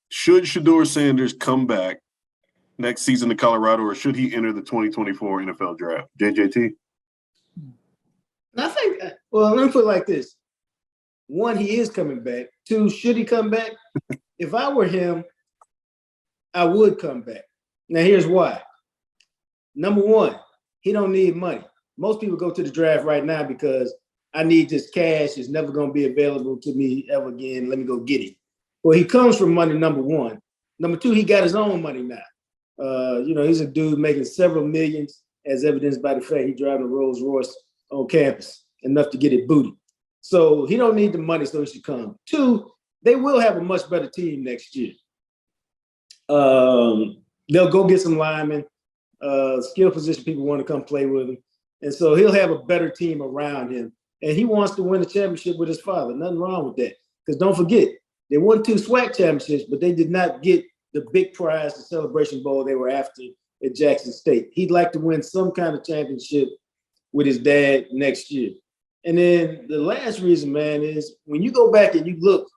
Should Shedeur Sanders come back next season to Colorado, or should he enter the 2024 NFL draft? JJT? I think, well, let me put it like this. One, he is coming back. Two, should he come back? If I were him, I would come back. Now, here's why. Number one, he don't need money. Most people go to the draft right now because I need this cash. It's never going to be available to me ever again. Let me go get it. Well, he comes from money, number one. Number two, he got his own money now. He's a dude making several millions, as evidenced by the fact he driving a Rolls Royce on campus, enough to get it booty. So he don't need the money, so he should come. Two, they will have a much better team next year. They'll go get some linemen, skill position people want to come play with him. And so he'll have a better team around him. And he wants to win a championship with his father. Nothing wrong with that. Because don't forget, they won 2 SWAC championships, but they did not get the big prize, the Celebration Bowl they were after at Jackson State. He'd like to win some kind of championship with his dad next year. And then the last reason, man, is when you go back and you look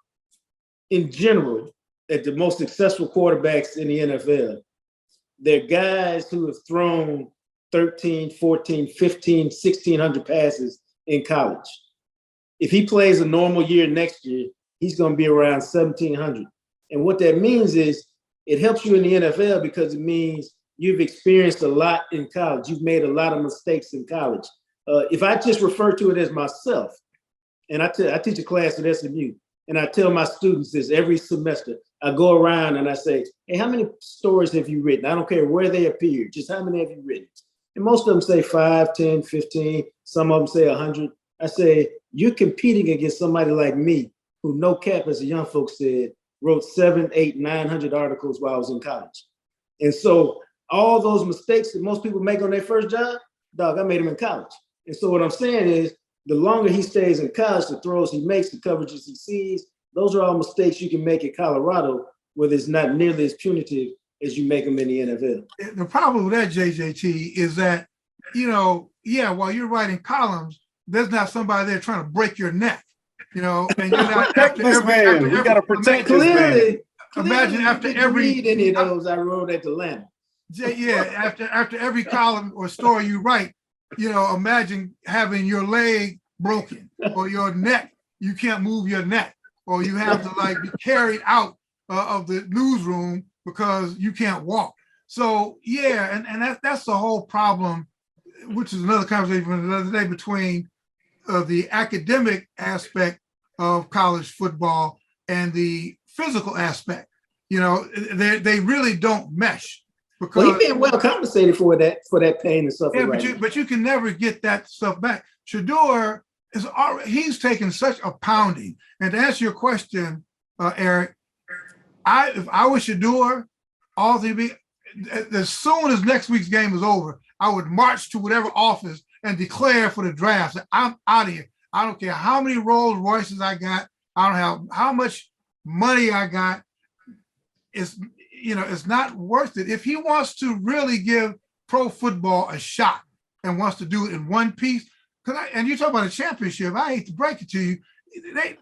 in general at the most successful quarterbacks in the NFL, they're guys who have thrown 13, 14, 15, 1,600 passes in college. If he plays a normal year next year, he's going to be around 1,700. And what that means is it helps you in the NFL because it means you've experienced a lot in college. You've made a lot of mistakes in college. If I just refer to it as myself, and I teach a class at SMU, and I tell my students this every semester, I go around and I say, hey, how many stories have you written? I don't care where they appear, just how many have you written? And most of them say 5, 10, 15. Some of them say 100. I say, you're competing against somebody like me who, no cap, as the young folks said, wrote 7, 8, 900 articles while I was in college. And so all those mistakes that most people make on their first job, dog, I made them in college. And so what I'm saying is the longer he stays in college, the throws he makes, the coverages he sees, those are all mistakes you can make at Colorado, where it's not nearly as punitive as you make them in the NFL. The problem with that, JJT, is that, while you're writing columns, there's not somebody there trying to break your neck, and you're not protect this man. We got to protect this man. Imagine after every read any of those I wrote at Atlanta. Yeah, after every column or story you write, imagine having your leg broken or your neck, you can't move your neck, or you have to be carried out of the newsroom because you can't walk. So and that's the whole problem, which is another conversation from another day, between the academic aspect of college football and the physical aspect. They really don't mesh. Because he's being well compensated for that pain and suffering. Yeah, but you can never get that stuff back. Shedeur he's taken such a pounding. And to answer your question, Erik, if I was Shedeur, as soon as next week's game is over, I would march to whatever office and declare for the draft. I'm out of here. I don't care how many Rolls Royces I got. I don't have how much money I got. It's not worth it. If he wants to really give pro football a shot and wants to do it in one piece, and you talk about a championship, I hate to break it to you,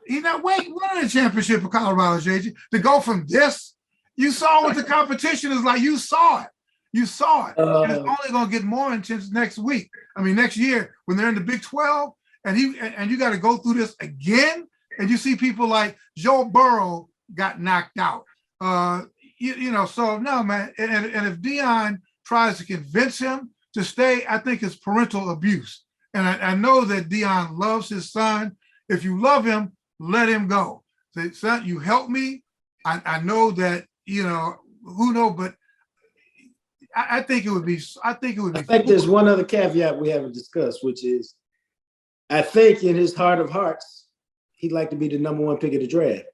he's not winning a championship for Colorado, JJ. To go from this, you saw what the competition is like. You saw it. And it's only going to get more intense next year when they're in the Big 12, and you got to go through this again. And you see people like Joe Burrow got knocked out. So no, man. And if Deion tries to convince him to stay, I think it's parental abuse. And I know that Deion loves his son. If you love him, let him go. Say, son, you help me. I know that, who knows, but I think it would be. I think there's one other caveat we haven't discussed, which is, I think in his heart of hearts, he'd like to be the number 1 pick of the draft.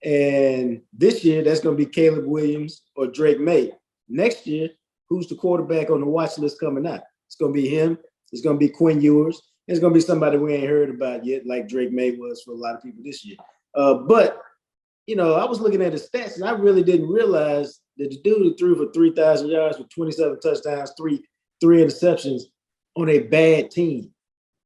And this year, that's going to be Caleb Williams or Drake May. Next year, who's the quarterback on the watch list coming out? It's going to be him. It's going to be Quinn Ewers. It's going to be somebody we ain't heard about yet, like Drake May was for a lot of people this year. But I was looking at his stats, and I really didn't realize that the dude who threw for 3,000 yards with 27 touchdowns, three interceptions on a bad team.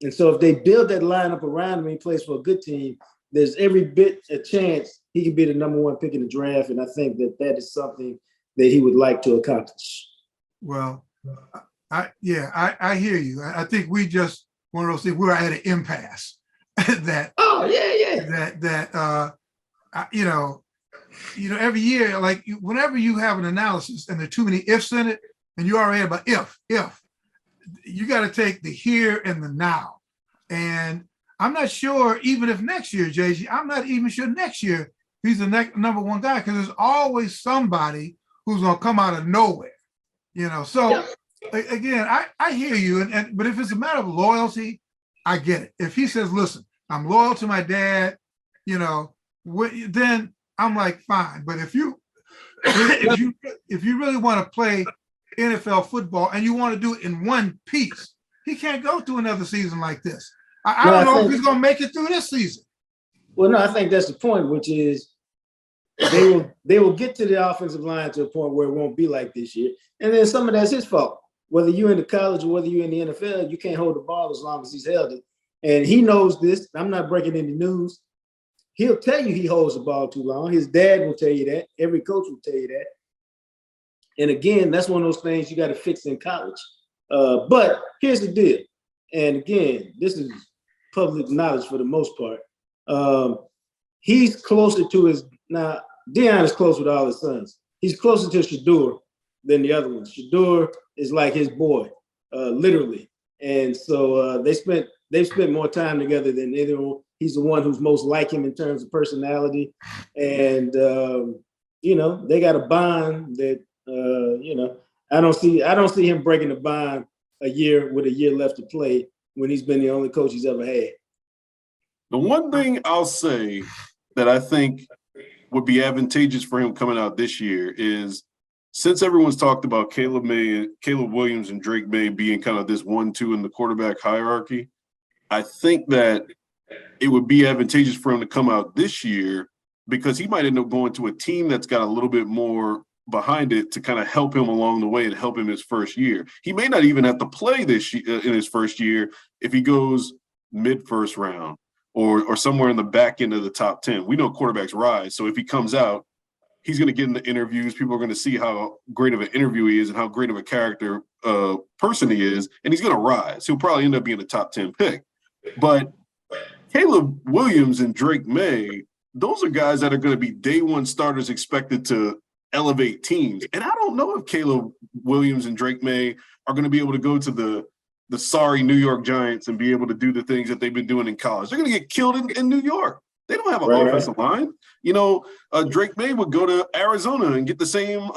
And so if they build that lineup around him and he plays for a good team, there's every bit a chance he can be the number one pick in the draft. And I think that is something that he would like to accomplish. Well, I hear you. I think we just one of those things. We're at an impasse. Every year, like whenever you have an analysis and there are too many ifs in it, and you already about if, you got to take the here and the now. And I'm not sure even if next year, JG, I'm not even sure next year he's the next number one guy, because there's always somebody who's gonna come out of nowhere. So again, I hear you, but if it's a matter of loyalty, I get it. If he says, listen, I'm loyal to my dad, then I'm like, fine. But if you really want to play NFL football and you want to do it in one piece, he can't go through another season like this. I don't know if he's going to make it through this season. Well, no, I think that's the point, which is they will get to the offensive line to a point where it won't be like this year. And then some of that's his fault. Whether you're in the college or whether you're in the NFL, you can't hold the ball as long as he's held it. And he knows this. I'm not breaking any news. He'll tell you he holds the ball too long. His dad will tell you that. Every coach will tell you that. And again, that's one of those things you got to fix in college. But here's the deal. And again, this is public knowledge for the most part. He's closer to now Deion is close with all his sons. He's closer to Shedeur than the other ones. Shedeur is like his boy, literally. And so they've spent more time together than either one. He's the one who's most like him in terms of personality. And, they got a bond that, I don't see him breaking the bond with a year left to play when he's been the only coach he's ever had. The one thing I'll say that I think would be advantageous for him coming out this year is, since everyone's talked about Caleb Williams and Drake May being kind of this 1-2 in the quarterback hierarchy, I think that it would be advantageous for him to come out this year, because he might end up going to a team that's got a little bit more behind it to kind of help him along the way and help him his first year. He may not even have to play this year, in his first year, if he goes mid-first round or somewhere in the back end of the top 10. We know quarterbacks rise. So if he comes out, he's going to get into interviews. People are going to see how great of an interview he is and how great of a character person he is, and he's going to rise. He'll probably end up being a top 10 pick. But Caleb Williams and Drake May, those are guys that are going to be day one starters expected to elevate teams. And I don't know if Caleb Williams and Drake May are going to be able to go to the sorry New York Giants and be able to do the things that they've been doing in college. They're going to get killed in New York. They don't have an offensive line. Drake May would go to Arizona and get the same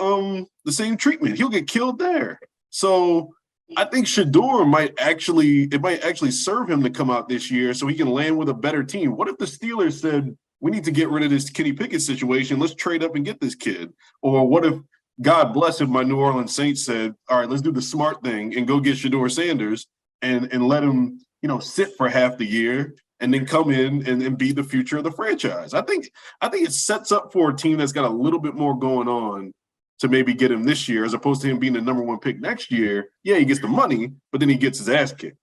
treatment. He'll get killed there. So I think Shedeur might actually serve him to come out this year so he can land with a better team. What if the Steelers said, we need to get rid of this Kenny Pickett situation, let's trade up and get this kid? Or what if, God bless him, my New Orleans Saints said, all right, let's do the smart thing and go get Shedeur Sanders and let him, sit for half the year and then come in and be the future of the franchise. I think it sets up for a team that's got a little bit more going on to maybe get him this year, as opposed to him being the number one pick next year. Yeah, he gets the money, but then he gets his ass kicked.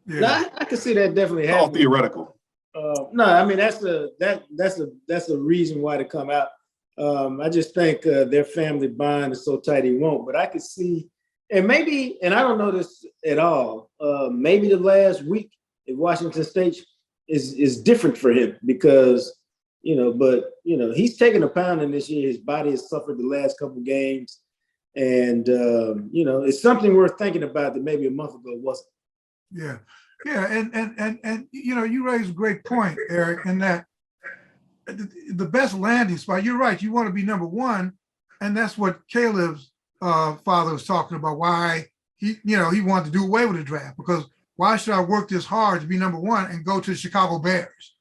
Yeah. No, I can see that definitely happening. All theoretical. No, I mean that's a reason why to come out. I just think their family bond is so tight he won't. But I could see, and I don't know this at all. Maybe the last week at Washington State is different for him because he's taken a pounding this year. His body has suffered the last couple games, and it's something worth thinking about that maybe a month ago wasn't. Yeah. Yeah, and you raised a great point, Erik, in that the best landing spot, you're right, you want to be number one, and that's what Caleb's father was talking about, why he wanted to do away with the draft, because why should I work this hard to be number one and go to the Chicago Bears,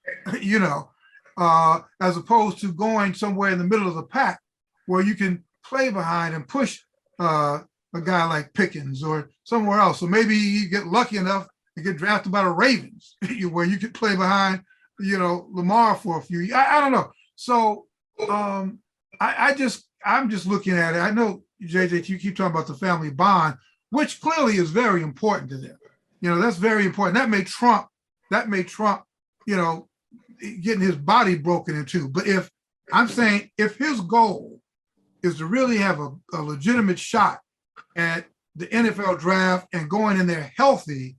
as opposed to going somewhere in the middle of the pack where you can play behind and push a guy like Pickens or somewhere else. So maybe you get lucky enough to get drafted by the Ravens, where you could play behind, Lamar for a few years. I don't know. So I'm just looking at it. I know, JJ, you keep talking about the family bond, which clearly is very important to them. That's very important. That may trump, getting his body broken in two. But if I'm saying if his goal is to really have a legitimate shot at the NFL draft and going in there healthy,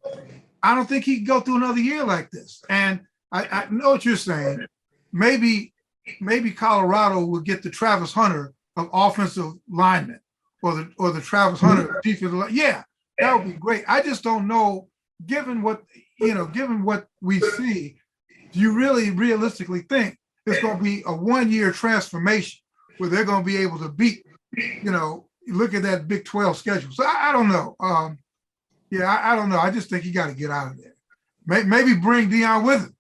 I don't think he can go through another year like this. And I know what you're saying. Maybe Colorado will get the Travis Hunter of offensive linemen, or the Travis Hunter defensive line. Yeah, that would be great. I just don't know, given what we see, do you really realistically think it's going to be a 1-year transformation where they're going to be able to beat, look at that Big 12 schedule. So I don't know. I don't know. I just think he got to get out of there. Maybe bring Deion with him.